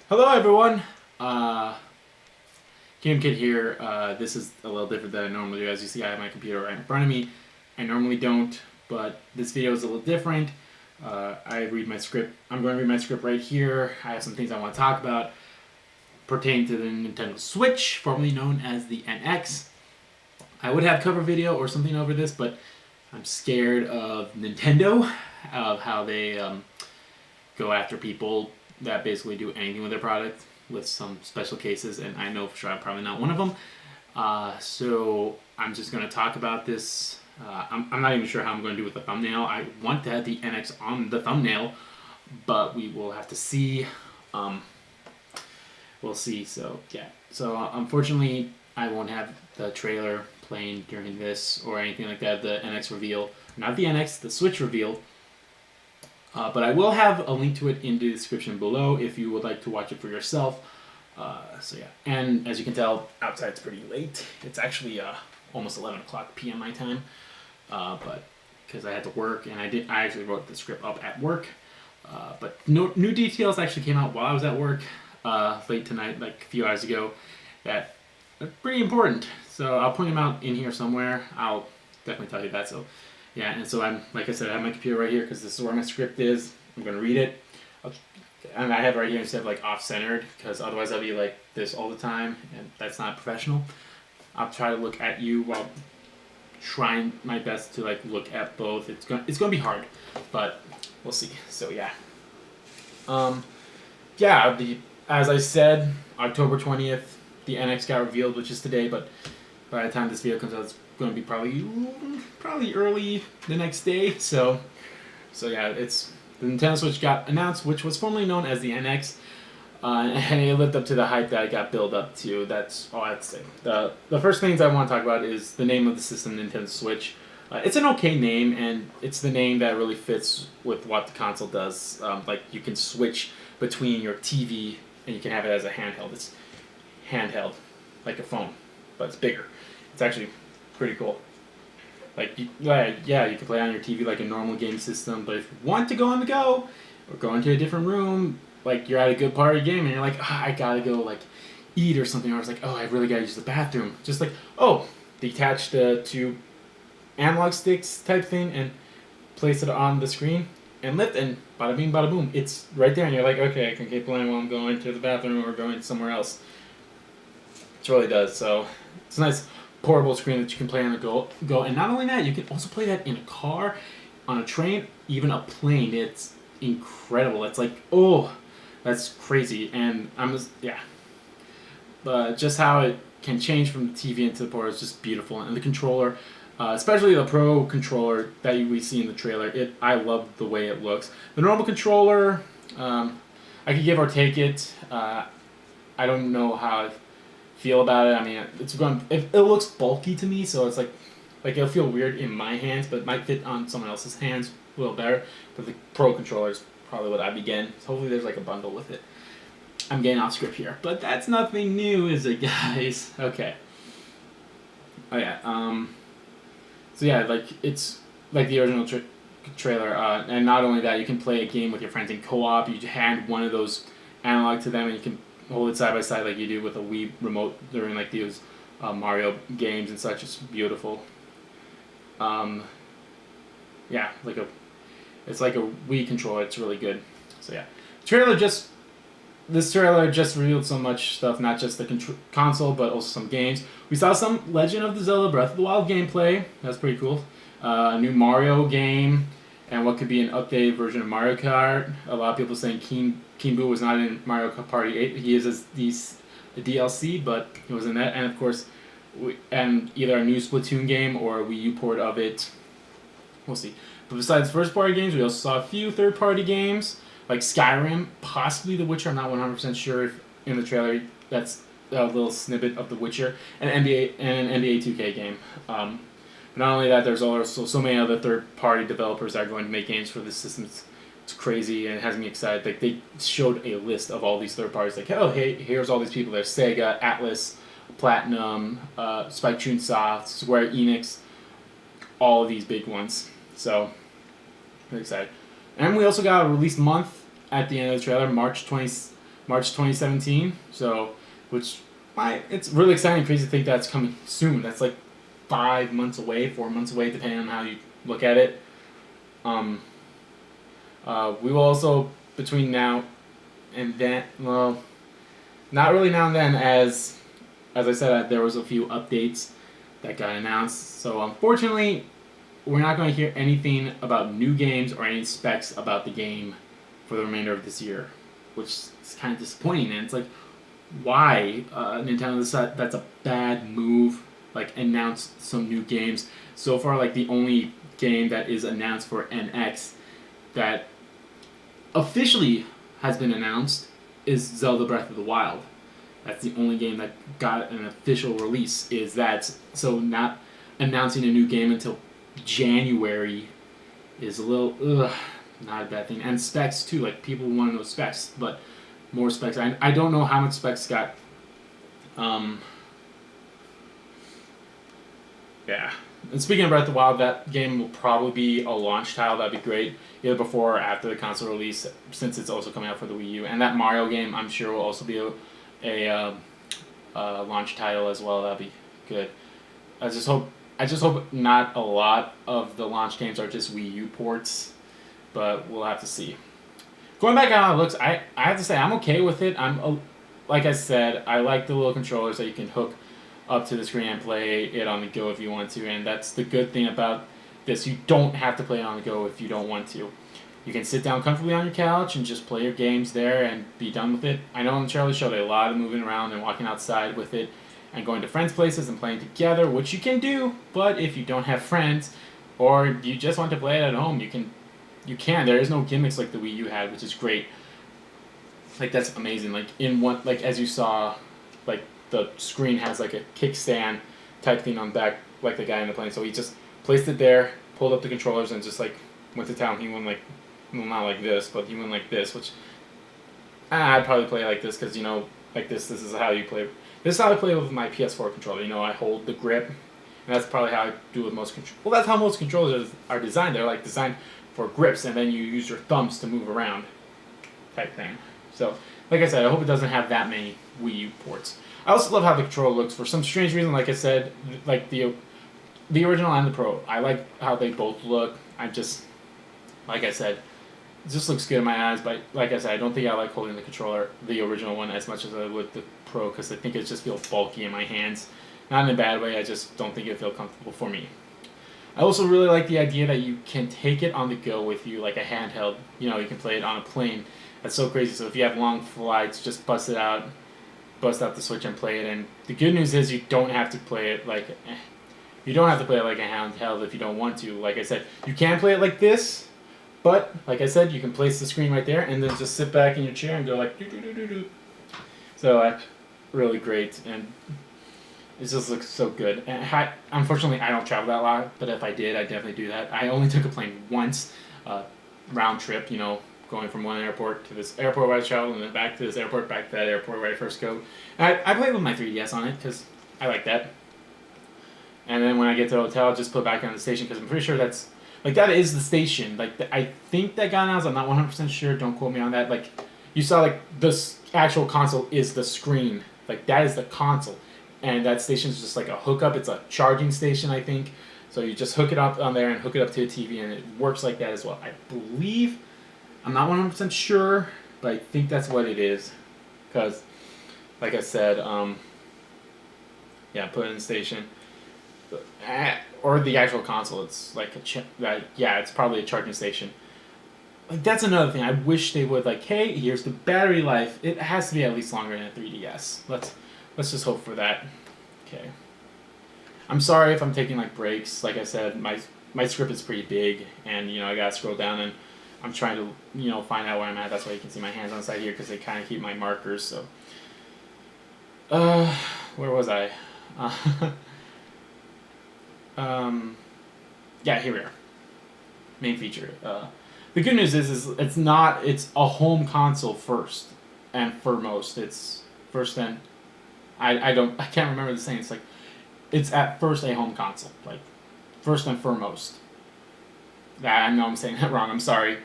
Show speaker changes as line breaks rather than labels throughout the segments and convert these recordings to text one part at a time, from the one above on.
Hello everyone, Cam Kid here. This is a little different than I normally do. As you see, I have my computer right in front of me. I normally don't, but this video is a little different. I read my script. I'm going to read my script right here. I have some things I want to talk about pertaining to the Nintendo Switch, formerly known as the NX. I would have cover video or something over this, but I'm scared of Nintendo, of how they go after people that basically do anything with their product, with some special cases, and I know for sure I'm probably not one of them. So I'm just going to talk about this. I'm not even sure how I'm going to do with the thumbnail. I want to have the NX on the thumbnail, but we will have to see. We'll see. So yeah. So unfortunately, I won't have the trailer playing during this or anything like that. The NX reveal, not the NX, the Switch reveal. But I will have a link to it in the description below if you would like to watch it for yourself. So yeah, and as you can tell, outside it's pretty late. It's actually almost 11 o'clock p.m. my time, but because I had to work and I actually wrote the script up at work. But no new details actually came out while I was at work late tonight, like a few hours ago, that are pretty important. So I'll point them out in here somewhere. I'll definitely tell you that. So. Yeah, and so I'm, like I said, I have my computer right here because this is where my script is. I'm going to read it. And I have it right here instead of like off-centered because otherwise I'll be like this all the time and that's not professional. I'll try to look at you while trying my best to like look at both. It's going to be hard, but we'll see. So yeah. As I said, October 20th, the NX got revealed, which is today, but by the time this video comes out, it's going to be probably early the next day. So yeah, it's the Nintendo Switch got announced, which was formerly known as the NX, and it lived up to the hype that it got built up to. That's all I have to say. The first things I want to talk about is the name of the system, Nintendo Switch. It's an okay name, and it's the name that really fits with what the console does. Like you can switch between your TV and you can have it as a handheld. It's handheld, like a phone, but it's bigger. It's actually pretty cool. Like, you can play on your TV like a normal game system, but if you want to go on the go, or go into a different room, like you're at a good party game and you're like, I gotta go like eat or something, or it's like, I really gotta use the bathroom. Just like, detach the two analog sticks type thing and place it on the screen and lift and bada bing bada boom. It's right there and you're like, okay, I can keep playing while I'm going to the bathroom or going somewhere else. It really does. So it's a nice portable screen that you can play on the go. And not only that, you can also play that in a car, on a train, even a plane. It's incredible. It's like, that's crazy. And but just how it can change from the TV into the port is just beautiful. And the controller, especially the Pro controller that we see in the trailer, I love the way it looks. The normal controller, I could give or take it. I don't know how I feel about it. I mean, it looks bulky to me, so it's like it'll feel weird in my hands, but it might fit on someone else's hands a little better. But the Pro controller is probably what I'd be getting. So hopefully there's like a bundle with it. I'm getting off script here, but that's nothing new, is it, guys? Okay. Oh yeah. So yeah, like it's like the original trailer, and not only that, you can play a game with your friends in co-op. You hand one of those analog to them, and you can hold it side by side like you do with a Wii remote during like these Mario games and such. It's beautiful. It's like a Wii controller. It's really good. So yeah, this trailer just revealed so much stuff, not just the console, but also some games. We saw some Legend of the Zelda Breath of the Wild gameplay. That's pretty cool. A new Mario game, and what could be an updated version of Mario Kart. A lot of people saying King Boo was not in Mario Kart Party 8. He is as the DLC, but he was in that. And of course, and either a new Splatoon game or a Wii U port of it. We'll see. But besides first-party games, we also saw a few third-party games, like Skyrim, possibly The Witcher. I'm not 100% sure if in the trailer that's a little snippet of The Witcher, and an NBA 2K game. But not only that, there's also so many other third-party developers that are going to make games for this system. It's crazy and it has me excited. Like they showed a list of all these third parties. Like, hey, here's all these people. There's Sega, Atlas, Platinum, Spike Chunsoft, Square Enix, all of these big ones. So, I'm excited. And we also got a release month at the end of the trailer, March 20, March 2017. So, which it's really exciting because to think that's coming soon. That's like 5 months away, 4 months away, depending on how you look at it. We will also, between now and then, well, not really now and then, as I said, there was a few updates that got announced. So unfortunately, we're not going to hear anything about new games or any specs about the game for the remainder of this year, which is kind of disappointing. And it's like, why Nintendo decided that's a bad move? Like, announce some new games. So far, like, the only game that is announced for NX that officially has been announced is Zelda Breath of the Wild. That's the only game that got an official release. Is that so? Not announcing a new game until January is a little not a bad thing. And specs too. Like, people want to know specs, but more specs. I don't know how much specs got. Yeah. And speaking of Breath of the Wild, that game will probably be a launch title. That'd be great, either before or after the console release, since it's also coming out for the Wii U. And that Mario game, I'm sure, will also be a launch title as well. That'd be good. I just hope not a lot of the launch games are just Wii U ports, but we'll have to see. Going back on how it looks, I have to say I'm okay with it. Like I said, I like the little controllers that you can hook up to the screen and play it on the go if you want to, and that's the good thing about this. You don't have to play it on the go if you don't want to. You can sit down comfortably on your couch and just play your games there and be done with it. I know on the Charlie Show they a lot of moving around and walking outside with it and going to friends' places and playing together, which you can do, but if you don't have friends or you just want to play it at home, you can. There is no gimmicks like the Wii U had, which is great. Like, that's amazing. Like, as you saw, like, the screen has like a kickstand type thing on the back, like the guy in the plane. So he just placed it there, pulled up the controllers, and just like went to town. He went like, well, not like this, but he went like this, which I'd probably play like this because, like this is how you play. This is how I play with my PS4 controller. I hold the grip, and that's probably how I do with most controllers. Well, that's how most controllers are designed. They're like designed for grips, and then you use your thumbs to move around type thing. So, like I said, I hope it doesn't have that many Wii U ports. I also love how the controller looks. For some strange reason, like I said, like the original and the Pro, I like how they both look. Like I said, it just looks good in my eyes. But like I said, I don't think I like holding the controller, the original one, as much as I would the Pro, because I think it just feels bulky in my hands. Not in a bad way, I just don't think it feels comfortable for me. I also really like the idea that you can take it on the go with you, like a handheld. You can play it on a plane. That's so crazy. So if you have long flights, just bust out the Switch and play it. And the good news is you don't have to play it like a handheld if you don't want to. Like I said, you can play it like this, but like I said, you can place the screen right there and then just sit back in your chair and go like do do do do do. So that's really great, and it just looks so good. And unfortunately, I don't travel that lot, but if I did, I'd definitely do that. I only took a plane once, round trip. Going from one airport to this airport where I traveled, and then back to this airport, back to that airport where I first go. And I played with my 3DS on it because I like that. And then when I get to the hotel, I'll just put it back on the station because I'm pretty sure that is the station. Like, I think that got announced. I'm not 100% sure. Don't quote me on that. Like, you saw, like, this actual console is the screen. Like, that is the console. And that station is just like a hookup. It's a charging station, I think. So you just hook it up on there and hook it up to a TV, and it works like that as well. I believe. I'm not 100% sure, but I think that's what it is. Because, like I said, put it in the station. Or the actual console, it's like it's probably a charging station. Like, that's another thing. I wish they would, like, hey, here's the battery life. It has to be at least longer than a 3DS. Let's just hope for that. Okay. I'm sorry if I'm taking, like, breaks. Like I said, my script is pretty big, and, I gotta scroll down, and I'm trying to, find out where I'm at. That's why you can see my hands on the side here, because they kind of keep my markers, so. Where was I? Here we are. Main feature. The good news is it's a home console first and foremost. It's first and, I can't remember the saying. It's like, it's at first a home console, like, first and foremost. I know I'm saying that wrong. I'm sorry.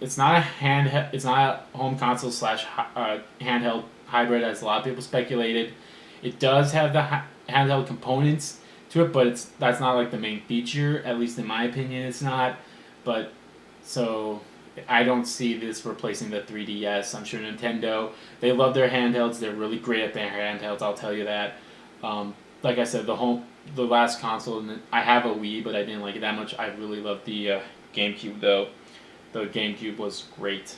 it's not a it's not a home console slash handheld hybrid as a lot of people speculated. It does have the handheld components to it, but that's not like the main feature. At least in my opinion, it's not. But so I don't see this replacing the 3DS. I'm sure Nintendo, they love their handhelds. They're really great at their handhelds. I'll tell you that. Like I said, the last console, I have a Wii, but I didn't like it that much. I really loved the GameCube though. The GameCube was great,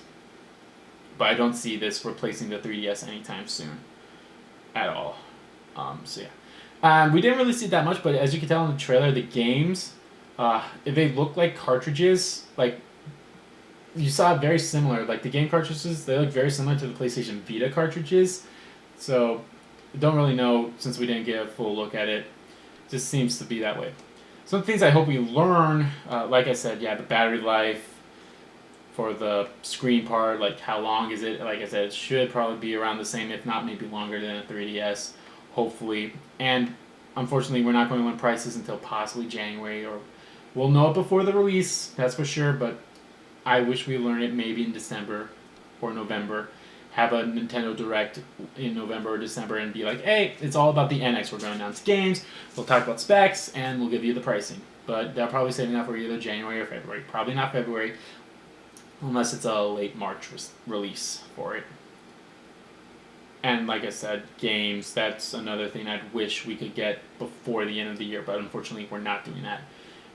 but I don't see this replacing the 3DS anytime soon, at all. So yeah, we didn't really see that much, but as you can tell in the trailer, the games, they look like cartridges. Like you saw very similar. Like the game cartridges, they look very similar to the PlayStation Vita cartridges. So don't really know since we didn't get a full look at it. Just seems to be that way. Some things I hope we learn, like I said, yeah, the battery life for the screen part, like how long is it? Like I said, it should probably be around the same, if not maybe longer than a 3DS, hopefully. And unfortunately, we're not going to learn prices until possibly January, or we'll know it before the release, that's for sure, but I wish we learned it maybe in December or November. Have a Nintendo Direct in November or December and be like, hey, it's all about the NX. We're going to announce games, we'll talk about specs, and we'll give you the pricing. But they'll probably save that for either January or February. Probably not February, unless it's a late March release for it. And like I said, games, that's another thing I'd wish we could get before the end of the year, but unfortunately we're not doing that.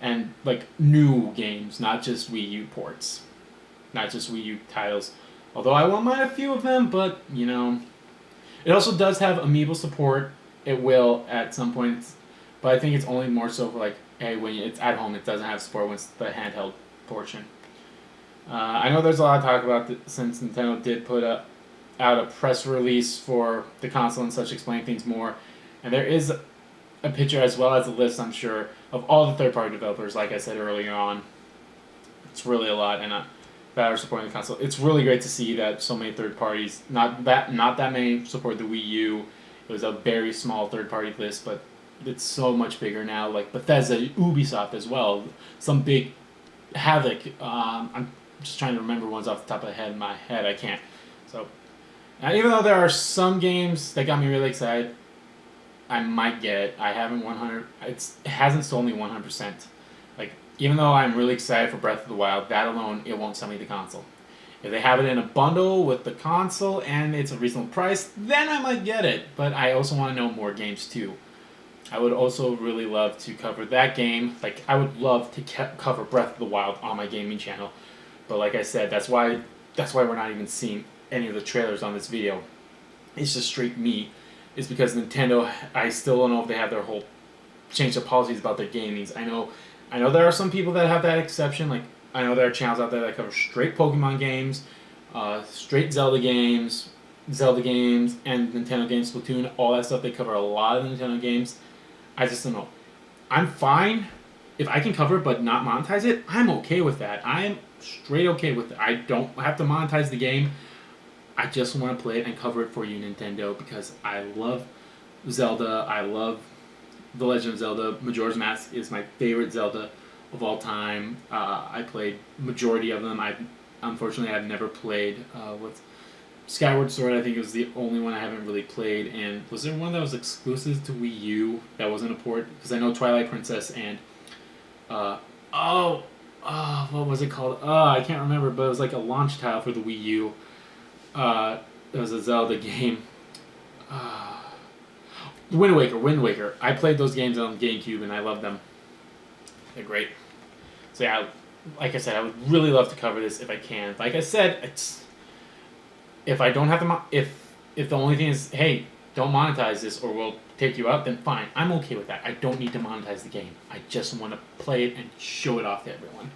And like new games, not just Wii U ports, not just Wii U titles. Although I won't mind a few of them, but you know, it also does have amiibo support. It will at some point, but I think it's only more so for like, hey, when it's at home, it doesn't have support when it's the handheld portion. I know there's a lot of talk about since Nintendo did put out a press release for the console and such, explaining things more, and there is a picture as well as a list, I'm sure, of all the third-party developers. Like I said earlier on, it's really a lot, and that are supporting the console. It's really great to see that so many third parties, not that many support the Wii U. It was a very small third-party list, but it's so much bigger now. Like Bethesda, Ubisoft as well, some big Havoc. I'm just trying to remember ones off the top of my head. I can't. So, even though there are some games that got me really excited, I might get it. I haven't 100. It hasn't sold me 100%. Like, even though I'm really excited for Breath of the Wild, that alone, it won't sell me the console. If they have it in a bundle with the console and it's a reasonable price, then I might get it. But I also want to know more games too. I would also really love to cover that game. Like, I would love to cover Breath of the Wild on my gaming channel. But like I said, that's why we're not even seeing any of the trailers on this video. It's just straight me. It's because Nintendo, I still don't know if they have their whole change of policies about their gamings. I know there are some people that have that exception. Like, I know there are channels out there that cover straight Pokemon games, straight Zelda games, and Nintendo games, Splatoon, all that stuff. They cover a lot of the Nintendo games. I just don't know. I'm fine if I can cover it but not monetize it. I'm okay with that. I am straight okay with it. I don't have to monetize the game. I just want to play it and cover it for you, Nintendo, because I love Zelda. I love The Legend of Zelda. Majora's Mask is my favorite Zelda of all time. I played majority of them. Unfortunately, I've never played with Skyward Sword. I think it was the only one I haven't really played. And was there one that was exclusive to Wii U that wasn't a port? Because I know Twilight Princess and what was it called? I can't remember, but it was like a launch title for the Wii U. It was a Zelda game. Wind Waker. I played those games on GameCube and I love them. They're great. So yeah, like I said, I would really love to cover this if I can. Like I said, if I don't have to, if the only thing is, hey, don't monetize this or we'll take you out, then fine. I'm okay with that. I don't need to monetize the game. I just want to play it and show it off to everyone.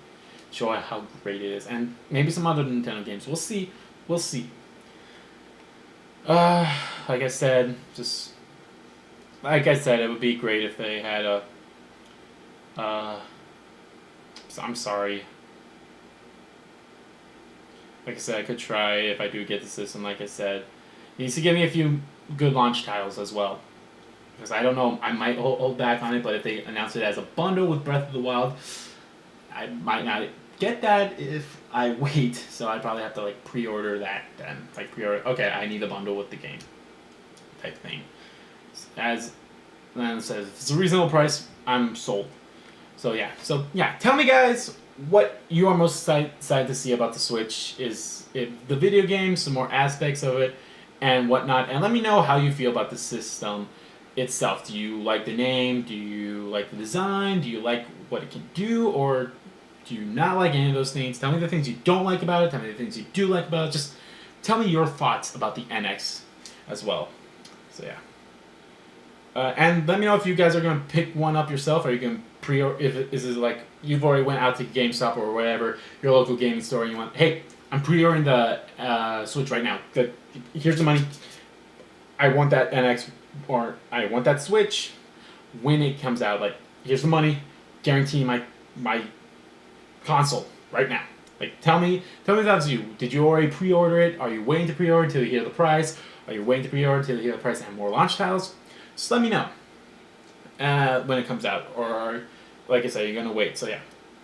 Show how great it is. And maybe some other Nintendo games. We'll see. Like I said, it would be great if they had I'm sorry. Like I said, I could try if I do get the system, like I said. He needs to give me a few good launch titles as well. Because I don't know, I might hold back on it, but if they announce it as a bundle with Breath of the Wild, I might not get that if I wait, so I probably have to like pre-order that then. Like pre-order. Okay, I need a bundle with the game, type thing. As then it says, if it's a reasonable price, I'm sold. So yeah. Tell me, guys, what you are most excited to see about the Switch. Is it the video game, some more aspects of it, and whatnot, and let me know how you feel about the system itself. Do you like the name? Do you like the design? Do you like what it can do, or do you not like any of those things? Tell me the things you don't like about it. Tell me the things you do like about it. Just tell me your thoughts about the NX as well. So yeah. And let me know if you guys are going to pick one up yourself, or you can pre-order. If it is like you've already went out to GameStop or whatever, your local gaming store, and you want, hey, I'm pre-ordering the Switch right now. Here's the money. I want that NX, or I want that Switch when it comes out. Like, here's the money. Guarantee my console right now. Like, tell me if that's you. Did you already pre-order it? Are you waiting to pre-order until you hear the price? Are you waiting to pre-order until you hear the price and have more launch titles? Just let me know when it comes out, or like I said, you're gonna wait. So yeah,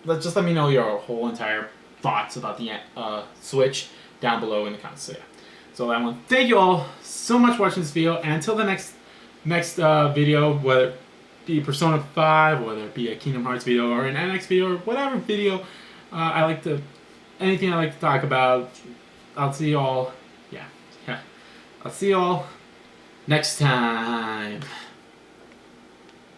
just let me know your whole entire thoughts about the Switch down below in the comments. So yeah, so that one. Thank you all so much for watching this video, and until the next video, whether it be Persona 5, whether it be a Kingdom Hearts video or an NX video or whatever video anything I like to talk about. I'll see you all. Yeah. I'll see you all next time.